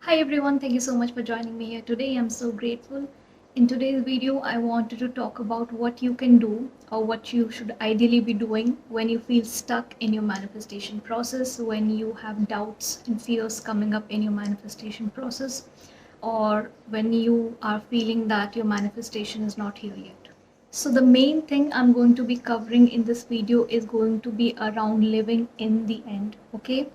Hi everyone, thank you so much for joining me here today. I'm so grateful. In today's video, I wanted to talk about what you can do or what you should ideally be doing when you feel stuck in your manifestation process, when you have doubts and fears coming up in your manifestation process, or when you are feeling that your manifestation is not here yet. So the main thing I'm going to be covering in this video is going to be around living in the end, okay?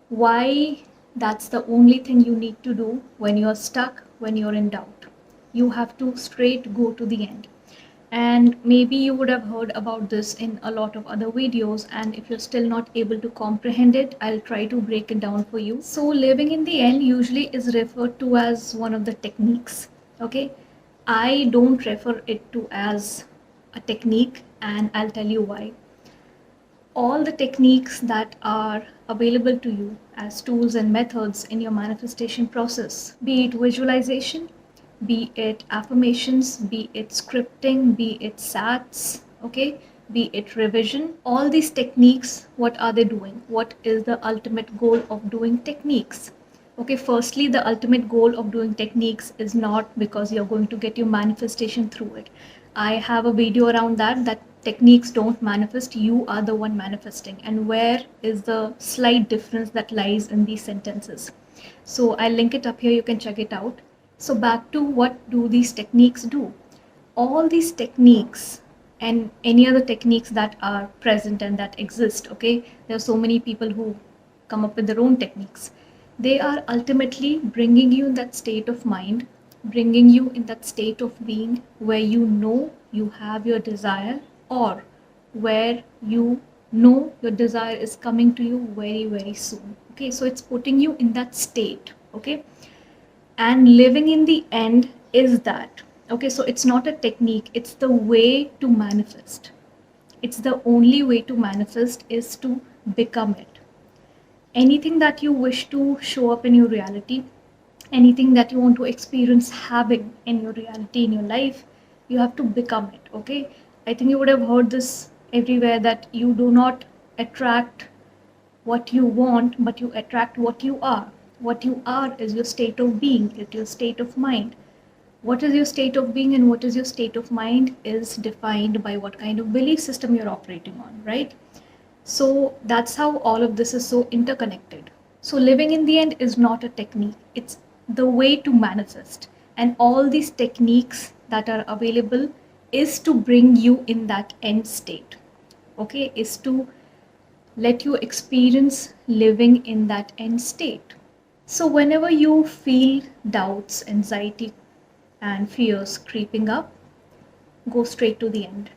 Why that's the only thing you need to do when you're stuck, when you're in doubt. You have to straight go to the end. And maybe you would have heard about this in a lot of other videos, and if you're still not able to comprehend it, I'll try to break it down for you. So living in the end usually is referred to as one of the techniques. Okay, I don't refer it to as a technique, and I'll tell you why. All the techniques that are available to you as tools and methods in your manifestation process, be it visualization, be it affirmations, be it scripting, be it SATs, okay, be it revision, all these techniques, what are they doing? What is the ultimate goal of doing techniques? Okay, firstly, the ultimate goal of doing techniques is not because you're going to get your manifestation through it. I have a video around that techniques don't manifest, you are the one manifesting. And where is the slight difference that lies in these sentences? So I'll link it up here, you can check it out. So back to what do these techniques do? All these techniques and any other techniques that are present and that exist, okay? There are so many people who come up with their own techniques. They are ultimately bringing you in that state of mind, bringing you in that state of being where you know you have your desire, or where you know your desire is coming to you very, very soon. Okay, so it's putting you in that state. Okay, and living in the end is that. Okay, so it's not a technique, it's the way to manifest. It's the only way to manifest is to become it. Anything that you wish to show up in your reality, anything that you want to experience having in your reality, in your life, you have to become it. Okay, I think you would have heard this everywhere, that you do not attract what you want, but you attract what you are. What you are is your state of being, it's your state of mind. What is your state of being and what is your state of mind is defined by what kind of belief system you're operating on, right? So that's how all of this is so interconnected. So living in the end is not a technique, it's the way to manifest. And all these techniques that are available is to bring you in that end state. Okay, is to let you experience living in that end state. So whenever you feel doubts, anxiety, and fears creeping up, go straight to the end.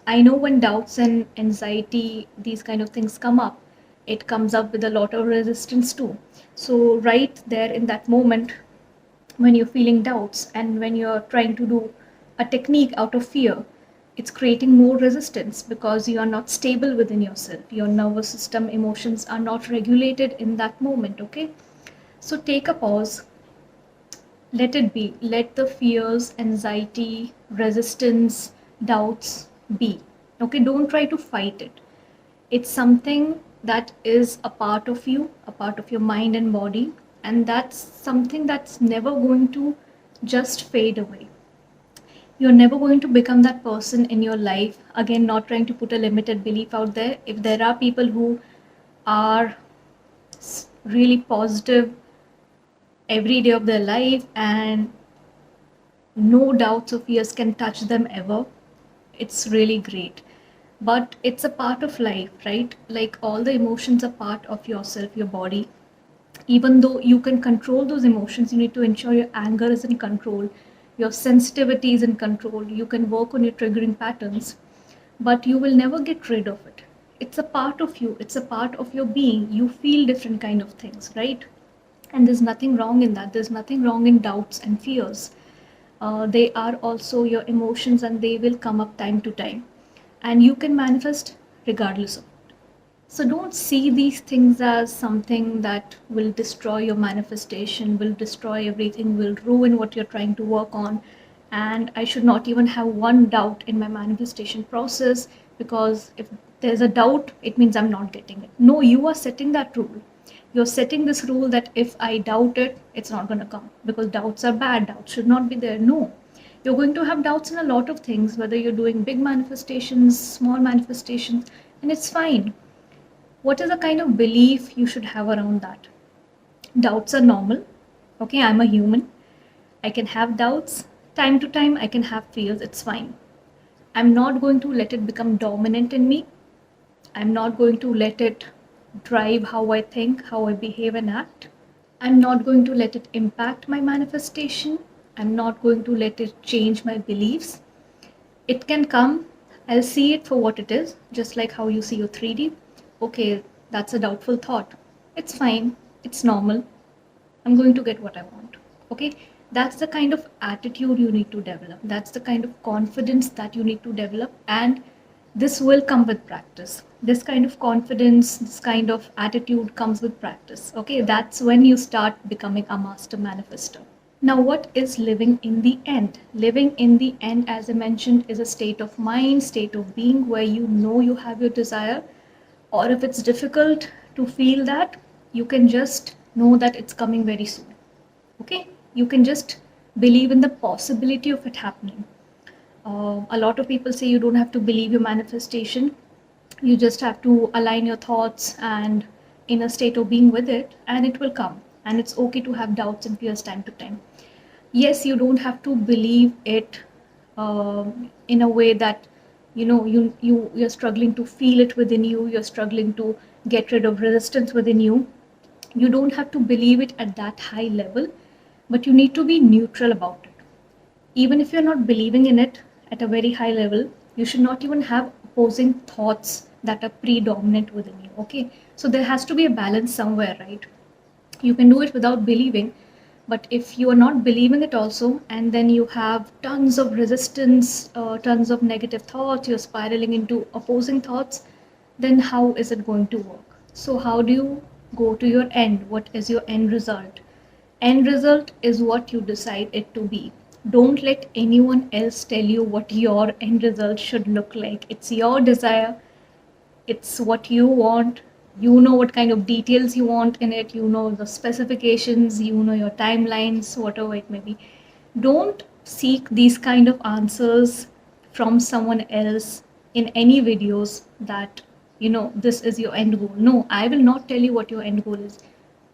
I know when doubts and anxiety, these kind of things come up, it comes up with a lot of resistance too. So, right there in that moment, when you're feeling doubts and when you're trying to do a technique out of fear, it's creating more resistance because you are not stable within yourself. Your nervous system, emotions are not regulated in that moment, okay? So, take a pause, let it be. Let the fears, anxiety, resistance, doubts be. Okay, don't try to fight it. It's something that is a part of you, a part of your mind and body, and that's something that's never going to just fade away. You're never going to become that person in your life. Again, not trying to put a limited belief out there. If there are people who are really positive every day of their life and no doubts or fears can touch them ever, it's really great. But it's a part of life, right? Like all the emotions are part of yourself, your body. Even though you can control those emotions, you need to ensure your anger is in control, your sensitivity is in control, you can work on your triggering patterns, but you will never get rid of it. It's a part of you, it's a part of your being. You feel different kind of things, right? And there's nothing wrong in that. There's nothing wrong in doubts and fears. They are also your emotions and they will come up time to time, and you can manifest regardless of it. So don't see these things as something that will destroy your manifestation, will destroy everything, will ruin what you're trying to work on. And I should not even have one doubt in my manifestation process, because if there's a doubt, it means I'm not getting it. No, you are setting that rule. You're setting this rule that if I doubt it, it's not going to come, because doubts are bad. Doubts should not be there. No. You're going to have doubts in a lot of things, whether you're doing big manifestations, small manifestations, and it's fine. What is the kind of belief you should have around that? Doubts are normal. Okay, I'm a human. I can have doubts. Time to time, I can have fears. It's fine. I'm not going to let it become dominant in me. I'm not going to let it drive how I think, how I behave and act. I'm not going to let it impact my manifestation. I'm not going to let it change my beliefs. It can come, I'll see it for what it is, just like how you see your 3D. Okay, that's a doubtful thought. It's fine, it's normal. I'm going to get what I want. Okay, that's the kind of attitude you need to develop. That's the kind of confidence that you need to develop, and this will come with practice. This kind of confidence, this kind of attitude comes with practice. Okay, that's when you start becoming a master manifestor. Now, what is living in the end? Living in the end, as I mentioned, is a state of mind, state of being where you know you have your desire, or if it's difficult to feel that, you can just know that it's coming very soon. Okay, you can just believe in the possibility of it happening. A lot of people say you don't have to believe your manifestation, you just have to align your thoughts and in a state of being with it, and it will come. And it's okay to have doubts and fears time to time. Yes, you don't have to believe it in a way that you're struggling to feel it within you, you're struggling to get rid of resistance within you. You don't have to believe it at that high level, but you need to be neutral about it. Even if you're not believing in it at a very high level, you should not even have opposing thoughts that are predominant within you. Okay, so there has to be a balance somewhere, right? You can do it without believing, but if you are not believing it also, and then you have tons of resistance, tons of negative thoughts, you're spiraling into opposing thoughts, then how is it going to work? So how do you go to your end? What is your end result? End result is what you decide it to be. Don't let anyone else tell you what your end result should look like. It's your desire, it's what you want. You know what kind of details you want in it, you know the specifications, you know your timelines, whatever it may be. Don't seek these kind of answers from someone else in any videos that this is your end goal. No, I will not tell you what your end goal is.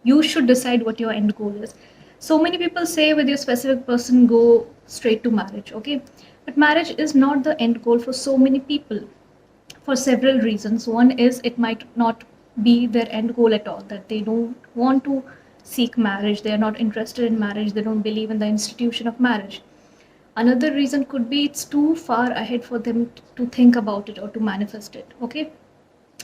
You should decide what your end goal is. So many people say with your specific person go straight to marriage. Okay, but marriage is not the end goal for so many people, for several reasons. One is it might not be their end goal at all, that they don't want to seek marriage, they are not interested in marriage, they don't believe in the institution of marriage. Another reason could be it's too far ahead for them to think about it or to manifest it. Okay,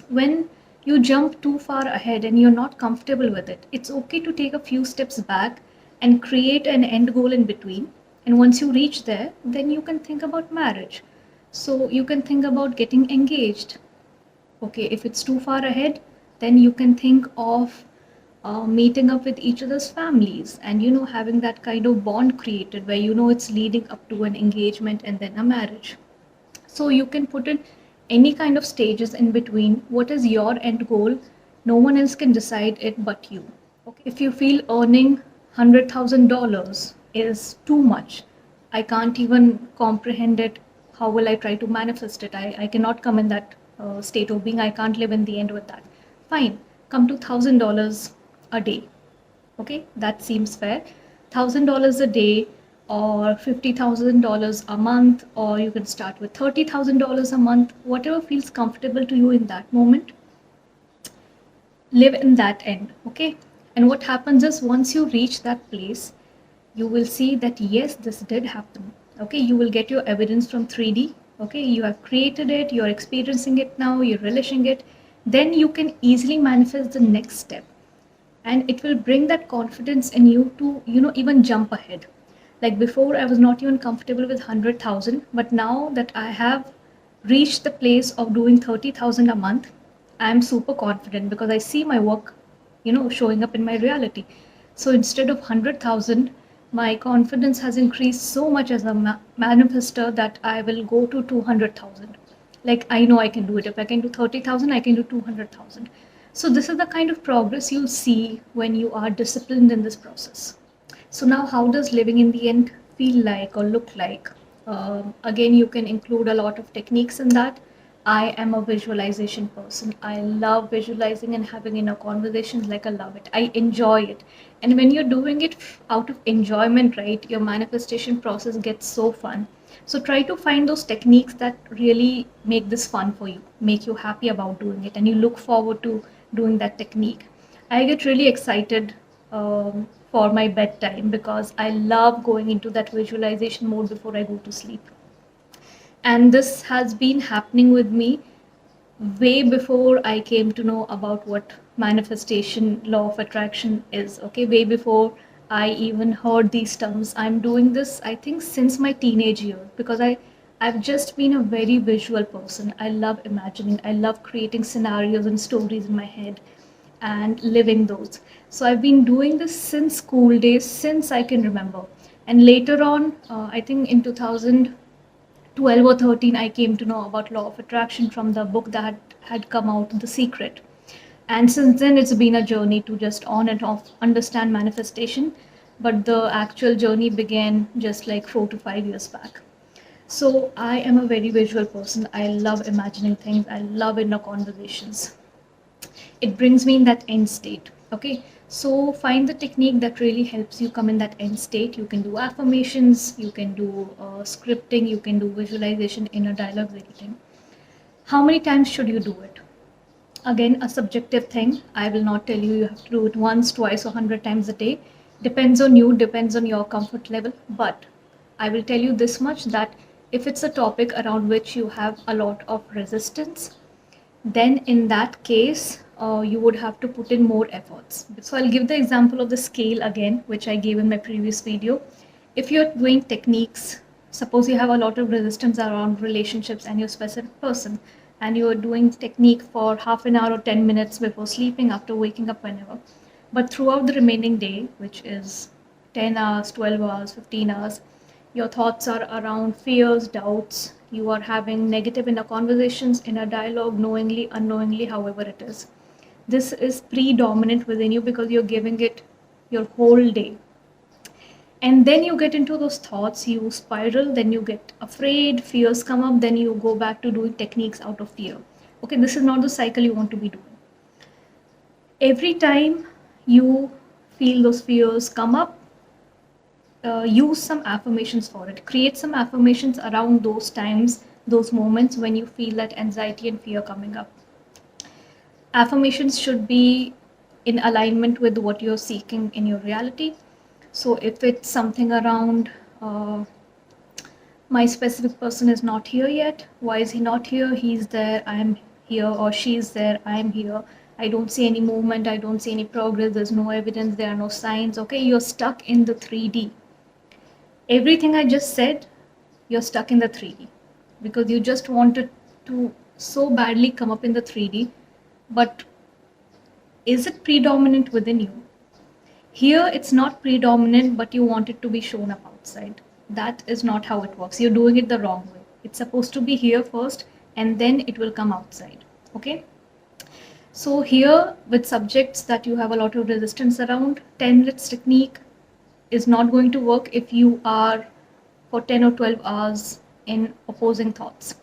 when you jump too far ahead and you're not comfortable with it, it's okay to take a few steps back and create an end goal in between. And once you reach there, then you can think about marriage. So you can think about getting engaged. Okay, if it's too far ahead, then you can think of meeting up with each other's families and having that kind of bond created where it's leading up to an engagement and then a marriage. So you can put in any kind of stages in between. What is your end goal? No one else can decide it but you. Okay, if you feel earning $100,000 is too much, I can't even comprehend it, how will I try to manifest it? I cannot come in that state of being. I can't live in the end with that. Fine, come to $1,000 a day. Okay, that seems fair. $1,000 a day or $50,000 a month, or you can start with $30,000 a month, whatever feels comfortable to you in that moment. Live in that end. Okay, and what happens is once you reach that place, you will see that yes, this did happen. Okay, you will get your evidence from 3D. Okay, you have created it, you're experiencing it now, you're relishing it. Then you can easily manifest the next step, and it will bring that confidence in you to even jump ahead. Like before, I was not even comfortable with 100,000, but now that I have reached the place of doing 30,000 a month, I'm super confident because I see my work showing up in my reality. So instead of 100,000, my confidence has increased so much as a manifester that I will go to 200,000. Like I know I can do it. If I can do 30,000, I can do 200,000. So this is the kind of progress you'll see when you are disciplined in this process. So now, how does living in the end feel like or look like? Again, you can include a lot of techniques in that. I am a visualization person. I love visualizing and having inner conversations. Like, I love it. I enjoy it. And when you're doing it out of enjoyment, right, your manifestation process gets so fun. So try to find those techniques that really make this fun for you, make you happy about doing it, and you look forward to doing that technique. I get really excited for my bedtime because I love going into that visualization mode before I go to sleep. And this has been happening with me way before I came to know about what manifestation, law of attraction is. Okay, way before I even heard these terms. I'm doing this, I think, since my teenage year because I've just been a very visual person. I love imagining, I love creating scenarios and stories in my head and living those. So I've been doing this since school days, since I can remember. And later on, I think in 2012 or 13, I came to know about law of attraction from the book that had come out, The Secret. And since then, it's been a journey to just on and off understand manifestation. But the actual journey began just like 4 to 5 years back. So I am a very visual person. I love imagining things. I love inner conversations. It brings me in that end state. Okay, so find the technique that really helps you come in that end state. You can do affirmations, you can do scripting, you can do visualization, inner dialogues, everything. How many times should you do it? Again, a subjective thing. I will not tell you you have to do it once, twice, or 100 times a day. Depends on you, depends on your comfort level. But I will tell you this much, that if it's a topic around which you have a lot of resistance, then in that case, you would have to put in more efforts. So I'll give the example of the scale again, which I gave in my previous video. If you're doing techniques, suppose you have a lot of resistance around relationships and you're a specific person, and you're doing technique for half an hour or 10 minutes before sleeping, after waking up, whenever. But throughout the remaining day, which is 10 hours, 12 hours, 15 hours, your thoughts are around fears, doubts. You are having negative inner conversations, inner dialogue, knowingly, unknowingly, however it is. This is predominant within you because you're giving it your whole day. And then you get into those thoughts, you spiral, then you get afraid, fears come up, then you go back to doing techniques out of fear. Okay, this is not the cycle you want to be doing. Every time you feel those fears come up, use some affirmations for it. Create some affirmations around those times, those moments when you feel that anxiety and fear coming up. Affirmations should be in alignment with what you're seeking in your reality. So if it's something around, my specific person is not here yet, why is he not here? He's there, I'm here, or she's there, I'm here. I don't see any movement, I don't see any progress, there's no evidence, there are no signs. Okay, you're stuck in the 3D. Everything I just said, you're stuck in the 3D because you just wanted to so badly come up in the 3D. But is it predominant within you? Here, it's not predominant, but you want it to be shown up outside. That is not how it works. You're doing it the wrong way. It's supposed to be here first, and then it will come outside. Okay? So here, with subjects that you have a lot of resistance around, 10 minutes technique is not going to work if you are for 10 or 12 hours in opposing thoughts.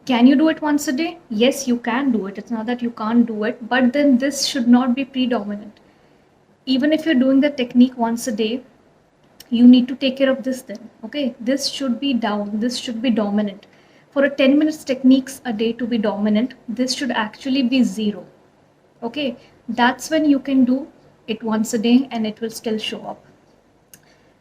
Can you do it once a day? Yes, you can do it. It's not that you can't do it, but then this should not be predominant. Even if you're doing the technique once a day, you need to take care of this then. Okay, this should be down, this should be dominant. For a 10 minutes techniques a day to be dominant, this should actually be 0. Okay, that's when you can do it once a day and it will still show up.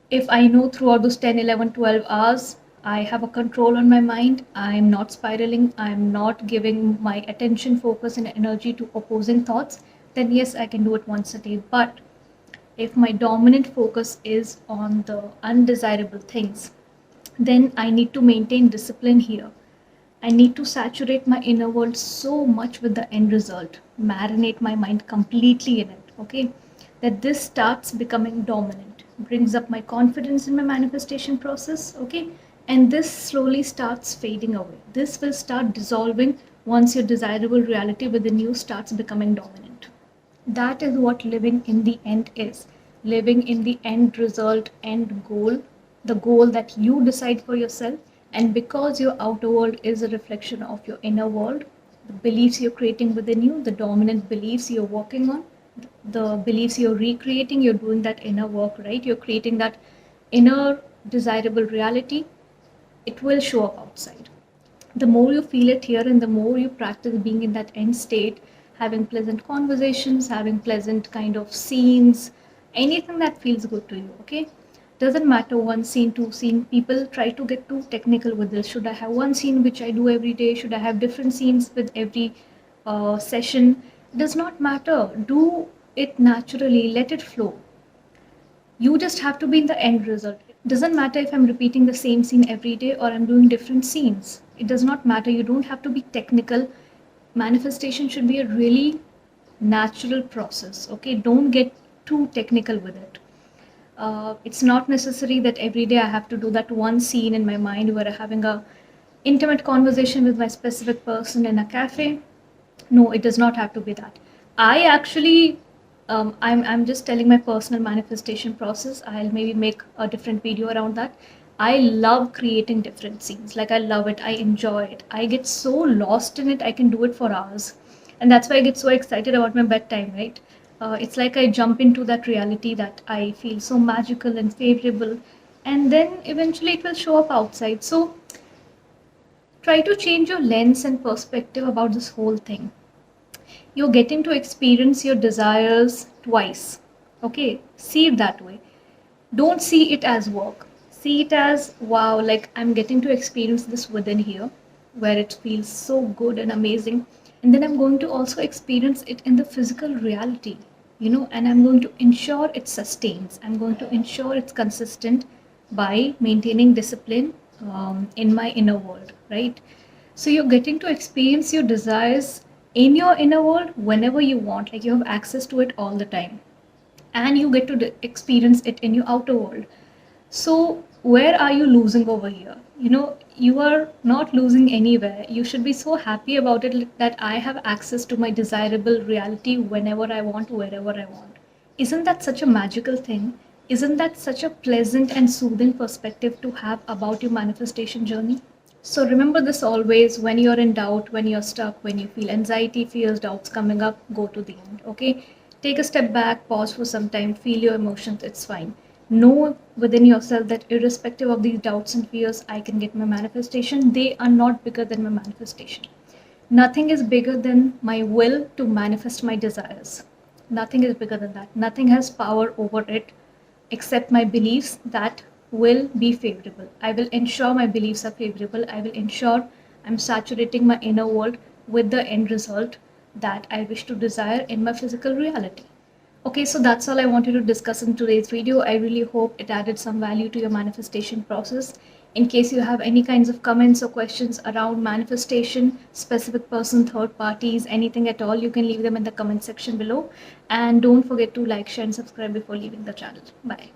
If I know throughout those 10, 11, 12 hours, I have a control on my mind, I'm not spiraling, I'm not giving my attention, focus, and energy to opposing thoughts, then yes, I can do it once a day. But if my dominant focus is on the undesirable things, then I need to maintain discipline here. I need to saturate my inner world so much with the end result, marinate my mind completely in it, okay? That this starts becoming dominant, brings up my confidence in my manifestation process, okay? And this slowly starts fading away. This will start dissolving once your desirable reality within you starts becoming dominant. That is what living in the end is. Living in the end result, end goal, the goal that you decide for yourself. And because your outer world is a reflection of your inner world, the beliefs you're creating within you, the dominant beliefs you're working on, the beliefs you're recreating, you're doing that inner work, right? You're creating that inner desirable reality, it will show up outside. The more you feel it here and the more you practice being in that end state, having pleasant conversations, having pleasant kind of scenes, anything that feels good to you, okay? Doesn't matter one scene, two scene. People try to get too technical with this. Should I have one scene which I do every day? Should I have different scenes with every session? Does not matter. Do it naturally, let it flow. You just have to be in the end result. It doesn't matter if I'm repeating the same scene every day or I'm doing different scenes. It does not matter. You don't have to be technical. Manifestation should be a really natural process. Okay, don't get too technical with it. It's not necessary that every day I have to do that one scene in my mind where I'm having a intimate conversation with my specific person in a cafe. No, it does not have to be that. I actually, I'm just telling my personal manifestation process. I'll maybe make a different video around that. I love creating different scenes. Like, I love it. I enjoy it. I get so lost in it. I can do it for hours. And that's why I get so excited about my bedtime, right? It's like I jump into that reality that I feel so magical and favorable. And then eventually it will show up outside. So try to change your lens and perspective about this whole thing. You're getting to experience your desires twice. Okay, see it that way. Don't see it as work. See it as wow, like I'm getting to experience this within here where it feels so good and amazing. And then I'm going to also experience it in the physical reality, and I'm going to ensure it sustains. I'm going to ensure it's consistent by maintaining discipline in my inner world, right? So you're getting to experience your desires in your inner world whenever you want, like you have access to it all the time. And you get to experience it in your outer world. So where are you losing over here? You are not losing anywhere. You should be so happy about it that I have access to my desirable reality whenever I want, wherever I want. Isn't that such a magical thing? Isn't that such a pleasant and soothing perspective to have about your manifestation journey? So remember this always: when you're in doubt, when you're stuck, when you feel anxiety, fears, doubts coming up, go to the end, okay? Take a step back, pause for some time, feel your emotions, it's fine. Know within yourself that irrespective of these doubts and fears, I can get my manifestation. They are not bigger than my manifestation. Nothing is bigger than my will to manifest my desires. Nothing is bigger than that. Nothing has power over it except my beliefs that will be favorable. I will ensure my beliefs are favorable. I will ensure I'm saturating my inner world with the end result that I wish to desire in my physical reality. Okay, so that's all I wanted to discuss in today's video. I really hope it added some value to your manifestation process. In case you have any kinds of comments or questions around manifestation, specific person, third parties, anything at all, you can leave them in the comment section below. And don't forget to like, share, and subscribe before leaving the channel. Bye.